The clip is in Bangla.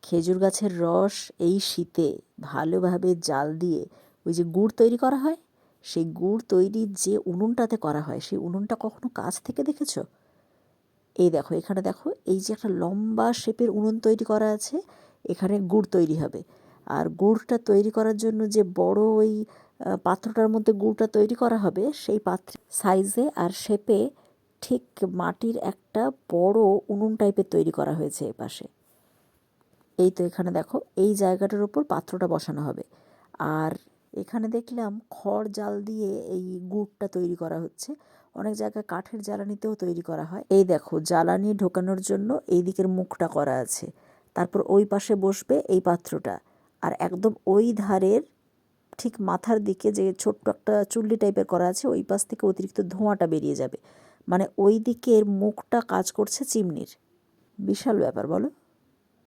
খেজুর গাছের রস এই শীতে ভালোভাবে জাল দিয়ে ওই যে গুড় তৈরি করা হয়, সেই গুড় তৈরির যে উনুনটাতে করা হয়, সেই উনুনটা কখনো কাছ থেকে দেখেছো? এই দেখো, এখানে দেখো, এই যে একটা লম্বা শেপের উনুন তৈরি করা আছে, এখানে গুড় তৈরি হবে। আর গুড়টা তৈরি করার জন্য যে বড় ওই পাত্রটার মধ্যে গুড়টা তৈরি করা হবে, সেই পাত্রের সাইজে আর শেপে ঠিক মাটির একটা বড় উনুন টাইপের তৈরি করা হয়েছে এপাশে। এই তো এখানে দেখো, এই জায়গাটার ওপর পাত্রটা বসানো হবে। আর এখানে দেখলাম খড় জাল দিয়ে এই গুড়টা তৈরি করা হচ্ছে। অনেক জায়গায় কাঠের জ্বালানিতেও তৈরি করা হয়। এই দেখো, জ্বালানি ঢোকানোর জন্য এই দিকের মুখটা করা আছে। তারপর ওই পাশে বসবে এই পাত্রটা। আর একদম ওই ধারের ঠিক মাথার দিকে যে ছোট্ট একটা চুল্লি টাইপের করা আছে, ওই পাশ থেকে অতিরিক্ত ধোঁয়াটা বেরিয়ে যাবে। মানে ওই দিকের মুখটা কাজ করছে চিমনির। বিশাল ব্যাপার, বলো।